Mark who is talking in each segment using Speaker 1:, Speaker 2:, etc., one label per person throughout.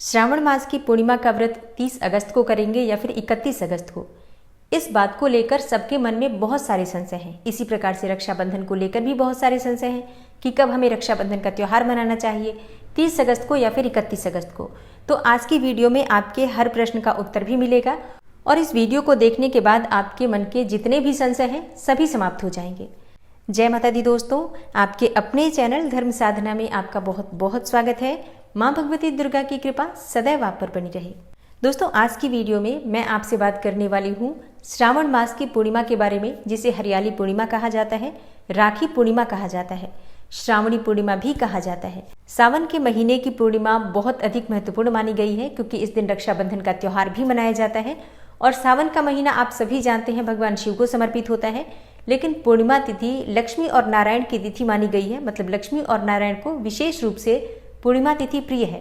Speaker 1: श्रावण मास की पूर्णिमा का व्रत 30 अगस्त को करेंगे या फिर 31 अगस्त को। इस बात को लेकर सबके मन में बहुत सारे संशय हैं। इसी प्रकार से रक्षाबंधन को लेकर भी बहुत सारे संशय हैं कि कब हमें रक्षाबंधन का त्यौहार मनाना चाहिए, 30 अगस्त को या फिर 31 अगस्त को। तो आज की वीडियो में आपके हर प्रश्न का उत्तर भी मिलेगा और इस वीडियो को देखने के बाद आपके मन के जितने भी संशय हैं सभी समाप्त हो जाएंगे। जय माता दी दोस्तों, आपके अपने चैनल धर्म साधना में आपका बहुत बहुत स्वागत है। माँ भगवती दुर्गा की कृपा सदैव आप पर बनी रहे। दोस्तों, आज की वीडियो में मैं आपसे बात करने वाली हूँ श्रावण मास की पूर्णिमा के बारे में, जिसे हरियाली पूर्णिमा कहा जाता है, राखी पूर्णिमा कहा जाता है, श्रावणी पूर्णिमा भी कहा जाता है। सावन के महीने की पूर्णिमा बहुत अधिक महत्वपूर्ण मानी गई है क्योंकि इस दिन रक्षाबंधन का त्यौहार भी मनाया जाता है और सावन का महीना आप सभी जानते हैं भगवान शिव को समर्पित होता है। लेकिन पूर्णिमा तिथि लक्ष्मी और नारायण की तिथि मानी गई है, मतलब लक्ष्मी और नारायण को विशेष रूप से पूर्णिमा तिथि प्रिय है।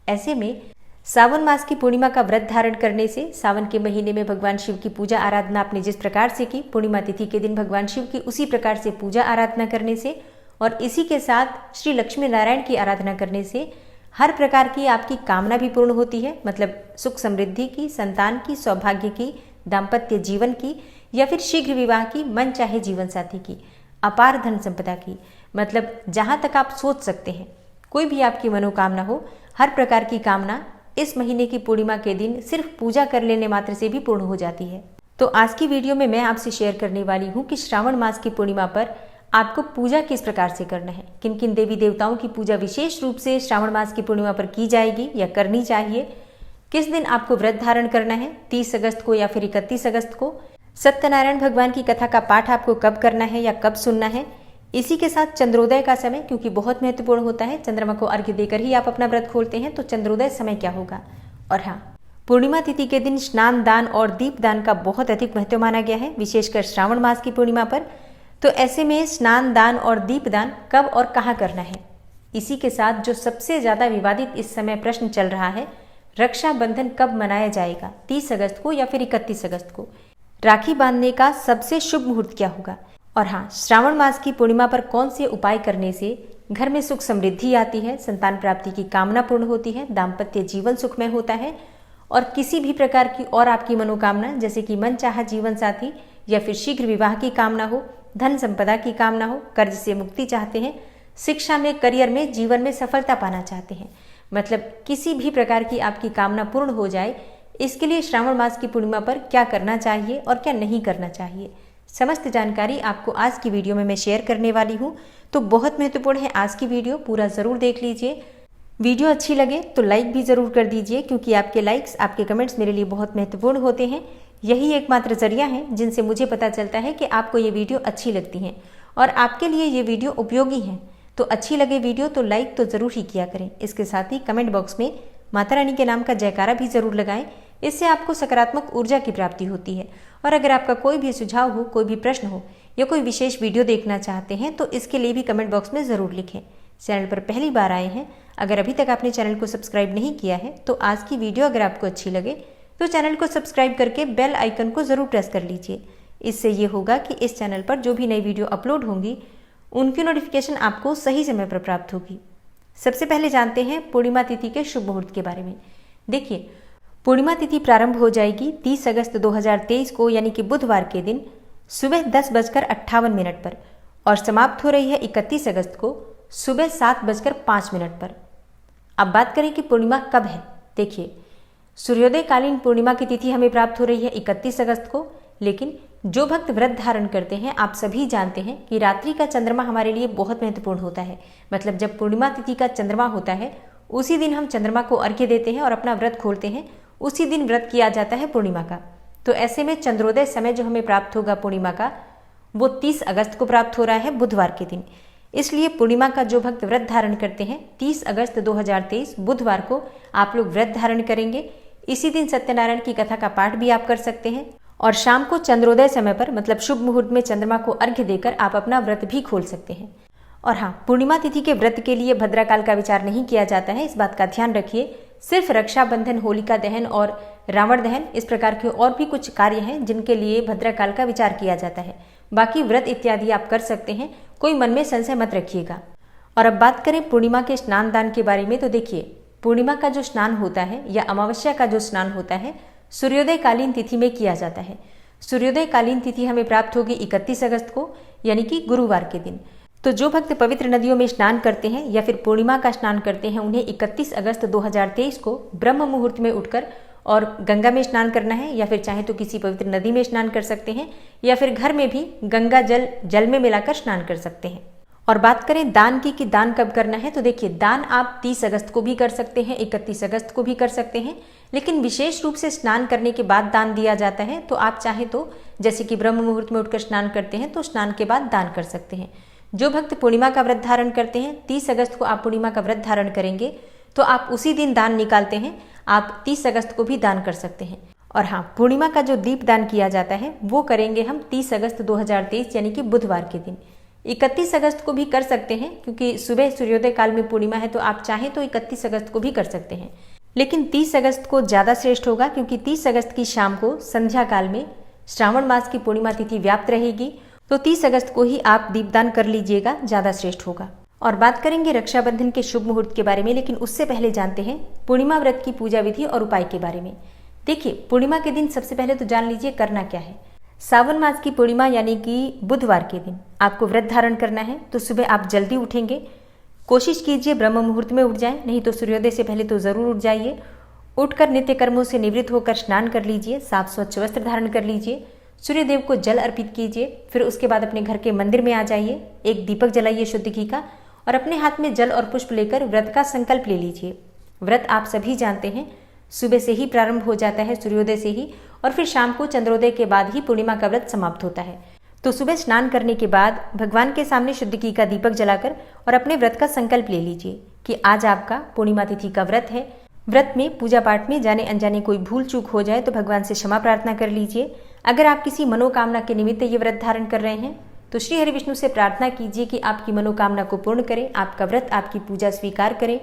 Speaker 1: ऐसे में सावन मास की पूर्णिमा का व्रत धारण करने से सावन के महीने में भगवान शिव की पूजा आराधना आपने जिस प्रकार से की, पूर्णिमा तिथि के दिन भगवान शिव की उसी प्रकार से पूजा आराधना करने से और इसी के साथ श्री लक्ष्मी नारायण की आराधना करने से हर प्रकार की आपकी कामना भी पूर्ण होती है। मतलब सुख समृद्धि की, संतान की, सौभाग्य की, दाम्पत्य जीवन की या फिर शीघ्र विवाह की, मन चाहे जीवन साथी की, अपार धन संपदा की, मतलब जहां तक आप सोच सकते हैं कोई भी आपकी मनोकामना हो, हर प्रकार की कामना इस महीने की पूर्णिमा के दिन सिर्फ पूजा कर लेने मात्र से भी पूर्ण हो जाती है। तो आज की वीडियो में मैं आपसे शेयर करने वाली हूँ कि श्रावण मास की पूर्णिमा पर आपको पूजा किस प्रकार से करना है, किन किन देवी देवताओं की पूजा विशेष रूप से श्रावण मास की पूर्णिमा पर की जाएगी या करनी चाहिए, किस दिन आपको व्रत धारण करना है, 30 अगस्त को या फिर 31 अगस्त को, सत्यनारायण भगवान की कथा का पाठ आपको कब करना है या कब सुनना है, इसी के साथ चंद्रोदय का समय क्योंकि बहुत महत्वपूर्ण होता है, चंद्रमा को अर्घ्य देकर ही आप अपना व्रत खोलते हैं, तो चंद्रोदय समय क्या होगा। और हाँ, पूर्णिमा तिथि के दिन स्नान दान और दीप दान का बहुत अधिक महत्व माना गया है, विशेषकर श्रावण मास की पूर्णिमा पर। तो ऐसे में स्नान दान और दीप दान कब और कहाँ करना है। इसी के साथ जो सबसे ज्यादा विवादित इस समय प्रश्न चल रहा है, रक्षाबंधन कब मनाया जाएगा, 30 अगस्त को या फिर 31 अगस्त को, राखी बांधने का सबसे शुभ मुहूर्त क्या होगा। और हाँ, श्रावण मास की पूर्णिमा पर कौन से उपाय करने से घर में सुख समृद्धि आती है, संतान प्राप्ति की कामना पूर्ण होती है, दाम्पत्य जीवन सुखमय होता है और किसी भी प्रकार की और आपकी मनोकामना जैसे कि मन चाहा जीवन साथी या फिर शीघ्र विवाह की कामना हो, धन संपदा की कामना हो, कर्ज से मुक्ति चाहते हैं, शिक्षा में, करियर में, जीवन में सफलता पाना चाहते हैं, मतलब किसी भी प्रकार की आपकी कामना पूर्ण हो जाए, इसके लिए श्रावण मास की पूर्णिमा पर क्या करना चाहिए और क्या नहीं करना चाहिए, समस्त जानकारी आपको आज की वीडियो में मैं शेयर करने वाली हूँ। तो बहुत महत्वपूर्ण है आज की वीडियो, पूरा ज़रूर देख लीजिए। वीडियो अच्छी लगे तो लाइक भी ज़रूर कर दीजिए क्योंकि आपके लाइक्स, आपके कमेंट्स मेरे लिए बहुत महत्वपूर्ण होते हैं। यही एकमात्र जरिया है जिनसे मुझे पता चलता है कि आपको ये वीडियो अच्छी लगती हैं और आपके लिए ये वीडियो उपयोगी है। तो अच्छी लगे वीडियो तो लाइक तो ज़रूर ही किया करें। इसके साथ ही कमेंट बॉक्स में माता रानी के नाम का जयकारा भी ज़रूर लगाएं, इससे आपको सकारात्मक ऊर्जा की प्राप्ति होती है। और अगर आपका कोई भी सुझाव हो, कोई भी प्रश्न हो या कोई विशेष वीडियो देखना चाहते हैं तो इसके लिए भी कमेंट बॉक्स में ज़रूर लिखें। चैनल पर पहली बार आए हैं, अगर अभी तक आपने चैनल को सब्सक्राइब नहीं किया है तो आज की वीडियो अगर आपको अच्छी लगे तो चैनल को सब्सक्राइब करके बेल आइकन को ज़रूर प्रेस कर लीजिए। इससे ये होगा कि इस चैनल पर जो भी नई वीडियो अपलोड होंगी उनकी नोटिफिकेशन आपको सही समय पर प्राप्त होगी। सबसे पहले जानते हैं पूर्णिमा तिथि के शुभ मुहूर्त के बारे में। देखिए, पूर्णिमा तिथि प्रारंभ हो जाएगी 30 अगस्त 2023 को यानी कि बुधवार के दिन सुबह 10:58 पर और समाप्त हो रही है 31 अगस्त को सुबह 7:05 पर। अब बात करें कि पूर्णिमा कब है। देखिए, सूर्योदय कालीन पूर्णिमा की तिथि हमें प्राप्त हो रही है 31 अगस्त को, लेकिन जो भक्त व्रत धारण करते हैं आप सभी जानते हैं कि रात्रि का चंद्रमा हमारे लिए बहुत महत्वपूर्ण होता है। मतलब जब पूर्णिमा तिथि का चंद्रमा होता है उसी दिन हम चंद्रमा को अर्घ्य देते हैं और अपना व्रत खोलते हैं, उसी दिन व्रत किया जाता है पूर्णिमा का। तो ऐसे में चंद्रोदय समय जो हमें प्राप्त होगा पूर्णिमा का, वो 30 अगस्त को प्राप्त हो रहा है बुधवार के दिन। इसलिए पूर्णिमा का जो भक्त व्रत धारण करते हैं 30 अगस्त 2023 बुधवार को आप लोग व्रत धारण करेंगे। इसी दिन सत्यनारायण की कथा का पाठ भी आप कर सकते हैं और शाम को चंद्रोदय समय पर मतलब शुभ मुहूर्त में चंद्रमा को अर्घ्य देकर आप अपना व्रत भी खोल सकते हैं। और हाँ, पूर्णिमा तिथि के व्रत के लिए भद्राकाल का विचार नहीं किया जाता है, इस बात का ध्यान रखिए। सिर्फ रक्षाबंधन, होलिका दहन और रावण दहन इस प्रकार के और भी कुछ कार्य हैं जिनके लिए भद्राकाल का विचार किया जाता है। बाकी व्रत इत्यादि आप कर सकते हैं, कोई मन में संशय मत रखिएगा। और अब बात करें पूर्णिमा के स्नान दान के बारे में, तो देखिए, पूर्णिमा का जो स्नान होता है या अमावस्या का जो स्नान होता है सूर्योदय कालीन तिथि में किया जाता है। सूर्योदय कालीन तिथि हमें प्राप्त होगी 31 अगस्त को, यानी कि गुरुवार के दिन। तो जो भक्त पवित्र नदियों में स्नान करते हैं या फिर पूर्णिमा का स्नान करते हैं, उन्हें 31 अगस्त 2023 को ब्रह्म मुहूर्त में उठकर और गंगा में स्नान करना है, या फिर चाहे तो किसी पवित्र नदी में स्नान कर सकते हैं, या फिर घर में भी गंगा जल में मिलाकर स्नान कर सकते हैं। और बात करें दान की कि दान कब करना है, तो देखिए दान आप 30 अगस्त को भी कर सकते हैं, 31 अगस्त को भी कर सकते हैं, लेकिन विशेष रूप से स्नान करने के बाद दान दिया जाता है। तो आप चाहे तो जैसे कि ब्रह्म मुहूर्त में उठकर स्नान करते हैं तो स्नान के बाद दान कर सकते हैं। जो भक्त पूर्णिमा का व्रत धारण करते हैं, 30 अगस्त को आप पूर्णिमा का व्रत धारण करेंगे तो आप उसी दिन दान निकालते हैं, आप 30 अगस्त को भी दान कर सकते हैं। और हाँ, पूर्णिमा का जो दीप दान किया जाता है वो करेंगे हम 30 अगस्त 2023 यानी कि बुधवार के दिन। 31 अगस्त को भी कर सकते हैं क्योंकि सुबह सूर्योदय काल में पूर्णिमा है, तो आप चाहें तो 31 अगस्त को भी कर सकते हैं, लेकिन 30 अगस्त को ज़्यादा श्रेष्ठ होगा क्योंकि 30 अगस्त की शाम को संध्या काल में श्रावण मास की पूर्णिमा तिथि व्याप्त रहेगी। तो 30 अगस्त को ही आप दीपदान कर लीजिएगा, ज़्यादा श्रेष्ठ होगा। और बात करेंगे रक्षाबंधन के शुभ मुहूर्त के बारे में, लेकिन उससे पहले जानते हैं पूर्णिमा व्रत की पूजा विधि और उपाय के बारे में। देखिए, पूर्णिमा के दिन सबसे पहले तो जान लीजिए करना क्या है। सावन मास की पूर्णिमा यानी कि बुधवार के दिन आपको व्रत धारण करना है। तो सुबह आप जल्दी उठेंगे, कोशिश कीजिए ब्रह्म मुहूर्त में उठ जाएं, नहीं तो सूर्योदय से पहले तो जरूर उठ जाइए। उठकर नित्य कर्मों से निवृत्त होकर स्नान कर लीजिए, साफ स्वच्छ वस्त्र धारण कर लीजिए, सूर्यदेव को जल अर्पित कीजिए। फिर उसके बाद अपने घर के मंदिर में आ जाइए, एक दीपक जलाइए शुद्ध घी का, और अपने हाथ में जल और पुष्प लेकर व्रत का संकल्प ले लीजिए। व्रत आप सभी जानते हैं सुबह से ही प्रारंभ हो जाता है, सूर्योदय से ही, और फिर शाम को चंद्रोदय के बाद ही पूर्णिमा का व्रत समाप्त होता है। तो सुबह स्नान करने के बाद भगवान के सामने शुद्ध घी का दीपक जलाकर और अपने व्रत का संकल्प ले लीजिए कि आज आपका पूर्णिमा तिथि का व्रत है। व्रत में पूजा पाठ में जाने अनजाने कोई भूल चूक हो जाए तो भगवान से क्षमा प्रार्थना कर लीजिए। अगर आप किसी मनोकामना के निमित्त ये व्रत धारण कर रहे हैं तो श्री हरि विष्णु से प्रार्थना कीजिए कि आपकी मनोकामना को पूर्ण करें, आपका व्रत आपकी पूजा स्वीकार करें,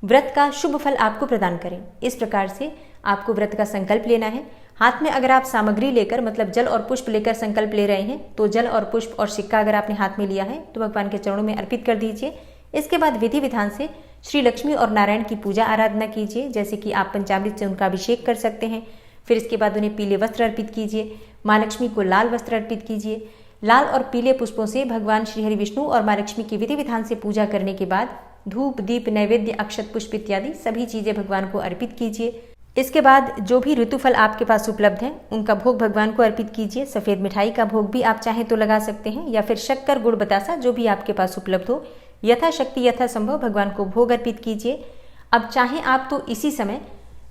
Speaker 1: व्रत का शुभ फल आपको प्रदान करें। इस प्रकार से आपको व्रत का संकल्प लेना है। हाथ में अगर आप सामग्री लेकर मतलब जल और पुष्प लेकर संकल्प ले रहे हैं तो जल और पुष्प और सिक्का अगर आपने हाथ में लिया है तो भगवान के चरणों में अर्पित कर दीजिए। इसके बाद विधि विधान से श्री लक्ष्मी और नारायण की पूजा आराधना कीजिए, जैसे कि आप पंचामृत से उनका अभिषेक कर सकते हैं। फिर इसके बाद उन्हें पीले वस्त्र अर्पित कीजिए, माँ लक्ष्मी को लाल वस्त्र अर्पित कीजिए। लाल और पीले पुष्पों से भगवान श्री हरि विष्णु और माँ लक्ष्मी की विधि विधान से पूजा करने के बाद धूप दीप नैवेद्य अक्षत पुष्प इत्यादि सभी चीजें भगवान को अर्पित कीजिए। इसके बाद जो भी ऋतुफल आपके पास उपलब्ध है उनका भोग भगवान को अर्पित कीजिए। सफेद मिठाई का भोग भी आप चाहें तो लगा सकते हैं, या फिर शक्कर गुड़ बतासा जो भी आपके पास उपलब्ध हो, यथाशक्ति यथासंभव भगवान को भोग अर्पित कीजिए। अब चाहें आप तो इसी समय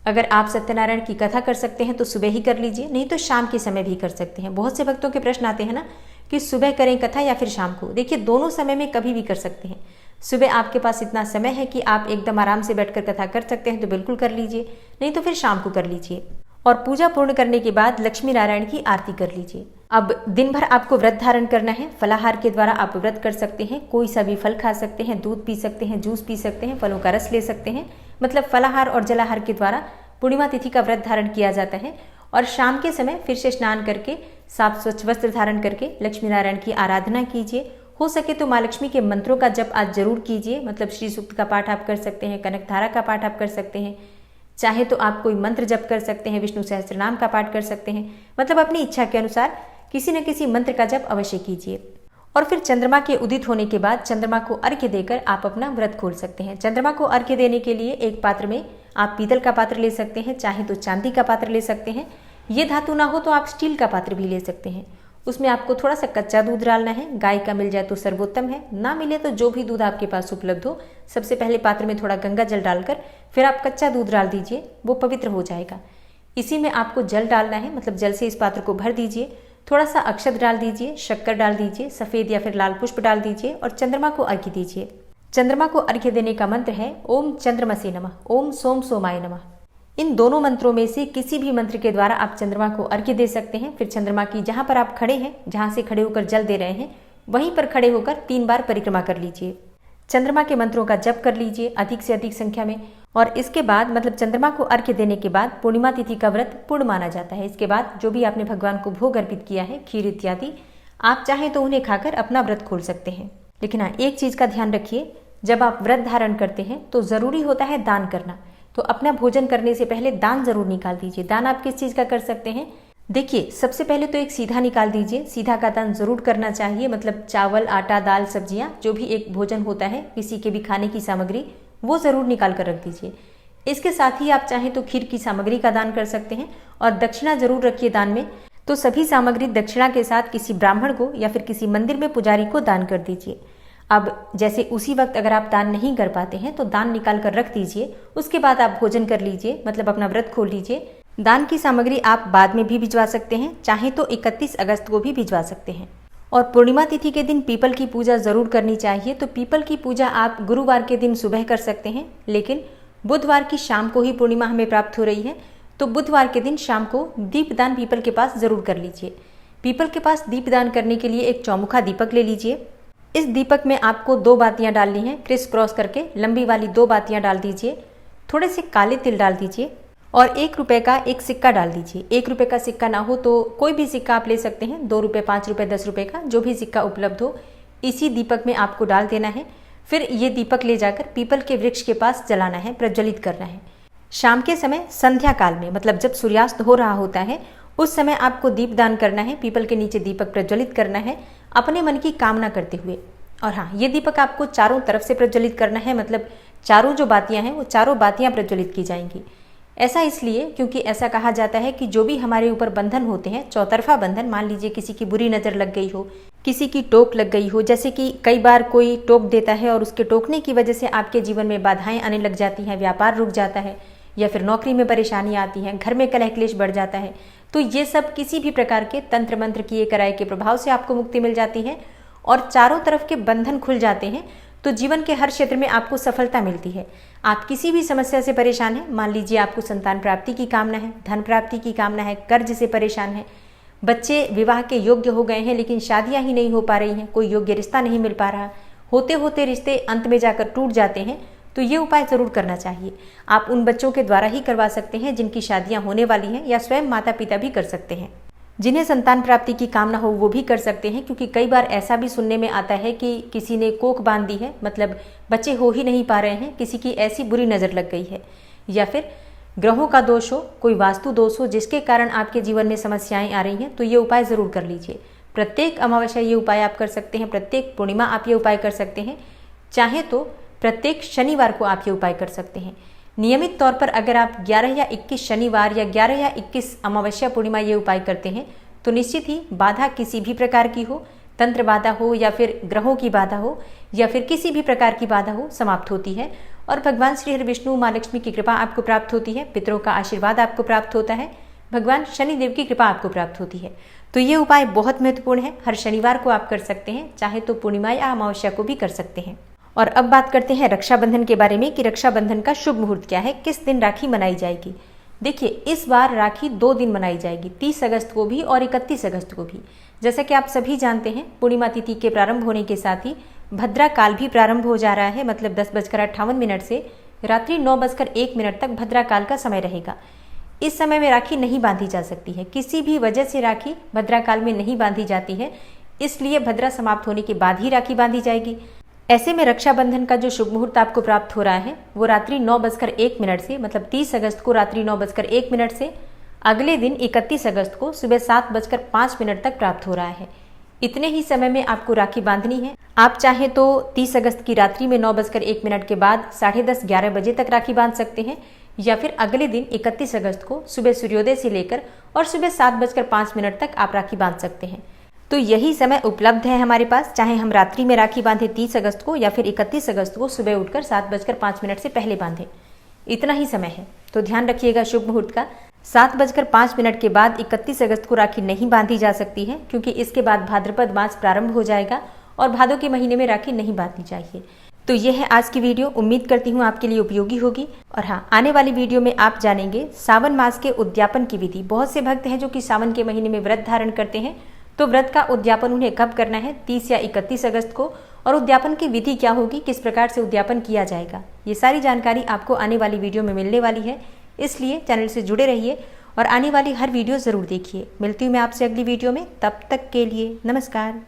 Speaker 1: अगर आप सत्यनारायण की कथा कर सकते हैं तो सुबह ही कर लीजिए, नहीं तो शाम के समय भी कर सकते हैं। बहुत से भक्तों के प्रश्न आते हैं ना कि सुबह करें कथा या फिर शाम को। देखिए, दोनों समय में कभी भी कर सकते हैं। सुबह आपके पास इतना समय है कि आप एकदम आराम से बैठकर कथा कर सकते हैं तो बिल्कुल कर लीजिए, नहीं तो फिर शाम को कर लीजिए। और पूजा पूर्ण करने के बाद लक्ष्मी नारायण की आरती कर लीजिए। अब दिन भर आपको व्रत धारण करना है। फलाहार के द्वारा आप व्रत कर सकते हैं, कोई सा भी फल खा सकते हैं, दूध पी सकते हैं, जूस पी सकते हैं, फलों का रस ले सकते हैं। मतलब फलाहार और जलाहार के द्वारा पूर्णिमा तिथि का व्रत धारण किया जाता है। और शाम के समय फिर से स्नान करके साफ स्वच्छ वस्त्र धारण करके लक्ष्मी नारायण की आराधना कीजिए। हो सके तो माँ लक्ष्मी के मंत्रों का जप आज जरूर कीजिए। मतलब श्री सूक्त का पाठ आप कर सकते हैं, कनक धारा का पाठ आप कर सकते हैं, चाहे तो आप कोई मंत्र जप कर सकते हैं, विष्णु सहस्त्रनाम का पाठ कर सकते हैं। मतलब अपनी इच्छा के अनुसार किसी न किसी मंत्र का जप अवश्य कीजिए। और फिर चंद्रमा के उदित होने के बाद चंद्रमा को अर्घ्य देकर आप अपना व्रत खोल सकते हैं। चंद्रमा को अर्घ्य देने के लिए एक पात्र में आप पीतल का पात्र ले सकते हैं, चाहे तो चांदी का पात्र ले सकते हैं। ये धातु ना हो तो आप स्टील का पात्र भी ले सकते हैं। उसमें आपको थोड़ा सा कच्चा दूध डालना है, गाय का मिल जाए तो सर्वोत्तम है, ना मिले तो जो भी दूध आपके पास उपलब्ध हो। सबसे पहले पात्र में थोड़ा गंगा जल डालकर फिर आप कच्चा दूध डाल दीजिए, वो पवित्र हो जाएगा। इसी में आपको जल डालना है, मतलब जल से इस पात्र को भर दीजिए। थोड़ा सा अक्षत डाल दीजिए, शक्कर डाल दीजिए, सफेद या फिर लाल पुष्प डाल दीजिए और चंद्रमा को अर्घ्य दीजिए। चंद्रमा को अर्घ्य देने का मंत्र है ओम चंद्रमसे नमः, ओम सोम सोमाय नमः। इन दोनों मंत्रों में से किसी भी मंत्र के द्वारा आप चंद्रमा को अर्घ्य दे सकते हैं। फिर चंद्रमा की जहां पर आप खड़े हैं, जहां से खड़े होकर जल दे रहे हैं, वहीं पर खड़े होकर 3 बार परिक्रमा कर लीजिए। चंद्रमा के मंत्रों का जप कर लीजिए अधिक से अधिक संख्या में। और इसके बाद मतलब चंद्रमा को अर्घ्य देने के बाद पूर्णिमा तिथि का व्रत पूर्ण माना जाता है। इसके बाद जो भी आपने भगवान को भोग अर्पित किया है, खीर इत्यादि, आप चाहें तो उन्हें खाकर अपना व्रत खोल सकते हैं। लेकिन हाँ, एक चीज का ध्यान रखिए, जब आप व्रत धारण करते हैं तो ज़रूरी होता है दान करना। तो अपना भोजन करने से पहले दान ज़रूर निकाल दीजिए। दान आप किस चीज़ का कर सकते हैं? देखिए, सबसे पहले तो एक सीधा निकाल दीजिए। सीधा का दान ज़रूर करना चाहिए, मतलब चावल, आटा, दाल, सब्जियां, जो भी एक भोजन होता है, किसी के भी खाने की सामग्री, वो ज़रूर निकाल कर रख दीजिए। इसके साथ ही आप चाहें तो खीर की सामग्री का दान कर सकते हैं और दक्षिणा जरूर रखिए दान में। तो सभी सामग्री दक्षिणा के साथ किसी ब्राह्मण को या फिर किसी मंदिर में पुजारी को दान कर दीजिए। अब जैसे उसी वक्त अगर आप दान नहीं कर पाते हैं तो दान निकाल कर रख दीजिए, उसके बाद आप भोजन कर लीजिए, मतलब अपना व्रत खोल लीजिए। दान की सामग्री आप बाद में भी भिजवा सकते हैं, चाहे तो 31 अगस्त को भी भिजवा सकते हैं। और पूर्णिमा तिथि के दिन पीपल की पूजा जरूर करनी चाहिए। तो पीपल की पूजा आप गुरुवार के दिन सुबह कर सकते हैं, लेकिन बुधवार की शाम को ही पूर्णिमा हमें प्राप्त हो रही है, तो बुधवार के दिन शाम को दीपदान पीपल के पास जरूर कर लीजिए। पीपल के पास दीपदान करने के लिए एक चौमुखा दीपक ले लीजिए। इस दीपक में आपको 2 बातियां डालनी हैं, क्रिस क्रॉस करके लंबी वाली 2 बातियां डाल दीजिए। थोड़े से काले तिल डाल दीजिए और 1 रुपये का एक सिक्का डाल दीजिए। 1 रुपये का सिक्का ना हो तो कोई भी सिक्का आप ले सकते हैं, 2 रुपये, 5 रुपये, 10 रुपये का जो भी सिक्का उपलब्ध हो, इसी दीपक में आपको डाल देना है। फिर ये दीपक ले जाकर पीपल के वृक्ष के पास जलाना है, प्रज्वलित करना है। शाम के समय संध्या काल में, मतलब जब सूर्यास्त हो रहा होता है, उस समय आपको दीपदान करना है, पीपल के नीचे दीपक प्रज्वलित करना है अपने मन की कामना करते हुए। और हाँ, ये दीपक आपको चारों तरफ से प्रज्वलित करना है, मतलब चारों जो बातियां हैं वो चारों बातियां प्रज्वलित की जाएंगी। ऐसा इसलिए क्योंकि ऐसा कहा जाता है कि जो भी हमारे ऊपर बंधन होते हैं, चौतरफा बंधन, मान लीजिए किसी की बुरी नज़र लग गई हो, किसी की टोक लग गई हो, जैसे कि कई बार कोई टोक देता है और उसके टोकने की वजह से आपके जीवन में बाधाएं आने लग जाती हैं, व्यापार रुक जाता है या फिर नौकरी में परेशानी आती है, घर में कलह क्लेश बढ़ जाता है, तो ये सब किसी भी प्रकार के तंत्र मंत्र किए कराए के प्रभाव से आपको मुक्ति मिल जाती है और चारों तरफ के बंधन खुल जाते हैं। तो जीवन के हर क्षेत्र में आपको सफलता मिलती है। आप किसी भी समस्या से परेशान हैं, मान लीजिए आपको संतान प्राप्ति की कामना है, धन प्राप्ति की कामना है, कर्ज से परेशान है, बच्चे विवाह के योग्य हो गए हैं लेकिन शादियां ही नहीं हो पा रही हैं, कोई योग्य रिश्ता नहीं मिल पा रहा, होते होते रिश्ते अंत में जाकर टूट जाते हैं, तो ये उपाय जरूर करना चाहिए। आप उन बच्चों के द्वारा ही करवा सकते हैं जिनकी शादियां होने वाली हैं, या स्वयं माता पिता भी कर सकते हैं। जिन्हें संतान प्राप्ति की कामना हो वो भी कर सकते हैं, क्योंकि कई बार ऐसा भी सुनने में आता है कि किसी ने कोख बांध दी है, मतलब बच्चे हो ही नहीं पा रहे हैं, किसी की ऐसी बुरी नज़र लग गई है, या फिर ग्रहों का दोष हो, कोई वास्तु दोष हो जिसके कारण आपके जीवन में समस्याएं आ रही हैं, तो ये उपाय ज़रूर कर लीजिए। प्रत्येक अमावस्या ये उपाय आप कर सकते हैं, प्रत्येक पूर्णिमा आप ये उपाय कर सकते हैं, चाहे तो प्रत्येक शनिवार को आप ये उपाय कर सकते हैं। नियमित तौर पर अगर आप 11 या 21 शनिवार या 11 या 21 अमावस्या पूर्णिमा ये उपाय करते हैं तो निश्चित ही बाधा किसी भी प्रकार की हो, तंत्र बाधा हो या फिर ग्रहों की बाधा हो या फिर किसी भी प्रकार की बाधा हो, समाप्त होती है और भगवान श्री हरि विष्णु माँ लक्ष्मी की कृपा आपको प्राप्त होती है, पितरों का आशीर्वाद आपको प्राप्त होता है, भगवान शनिदेव की कृपा आपको प्राप्त होती है। तो ये उपाय बहुत महत्वपूर्ण है, हर शनिवार को आप कर सकते हैं, चाहे तो पूर्णिमा या अमावस्या को भी कर सकते हैं। और अब बात करते हैं रक्षाबंधन के बारे में कि रक्षाबंधन का शुभ मुहूर्त क्या है, किस दिन राखी मनाई जाएगी। देखिए, इस बार राखी 2 दिन मनाई जाएगी, 30 अगस्त को भी और 31 अगस्त को भी। जैसा कि आप सभी जानते हैं, पूर्णिमा तिथि के प्रारंभ होने के साथ ही भद्रा काल भी प्रारंभ हो जा रहा है, मतलब 10:58 से रात्रि 9:01 तक भद्रा काल का समय रहेगा। इस समय में राखी नहीं बांधी जा सकती है, किसी भी वजह से राखी भद्रा काल में नहीं बांधी जाती है, इसलिए भद्रा समाप्त होने के बाद ही राखी बांधी जाएगी। ऐसे में रक्षाबंधन का जो शुभ मुहूर्त आपको प्राप्त हो रहा है वो रात्रि 9:01 से, मतलब 30 अगस्त को रात्रि 9:01 से अगले दिन 31 अगस्त को सुबह 7:05 तक प्राप्त हो रहा है। इतने ही समय में आपको राखी बांधनी है। आप चाहें तो 30 अगस्त की रात्रि में 9:01 के बाद 10:30-11 बजे तक राखी बांध सकते हैं, या फिर अगले दिन 31 अगस्त को सुबह सूर्योदय से लेकर और सुबह 7:05 तक आप राखी बांध सकते हैं। तो यही समय उपलब्ध है हमारे पास, चाहे हम रात्रि में राखी बांधे 30 अगस्त को या फिर 31 अगस्त को सुबह उठकर 7:05 से पहले बांधे, इतना ही समय है। तो ध्यान रखिएगा शुभ मुहूर्त का। 7:05 के बाद 31 अगस्त को राखी नहीं बांधी जा सकती है, क्योंकि इसके बाद भाद्रपद मास प्रारंभ हो जाएगा और भादों के महीने में राखी नहीं बांधनी चाहिए। तो ये है आज की वीडियो, उम्मीद करती हूँ आपके लिए उपयोगी होगी। और हाँ, आने वाली वीडियो में आप जानेंगे सावन मास के उद्यापन की विधि। बहुत से भक्त हैं जो कि सावन के महीने में व्रत धारण करते हैं, तो व्रत का उद्यापन उन्हें कब करना है, 30 या 31 अगस्त को, और उद्यापन की विधि क्या होगी, किस प्रकार से उद्यापन किया जाएगा, ये सारी जानकारी आपको आने वाली वीडियो में मिलने वाली है। इसलिए चैनल से जुड़े रहिए और आने वाली हर वीडियो ज़रूर देखिए। मिलती हूँ मैं आपसे अगली वीडियो में, तब तक के लिए नमस्कार।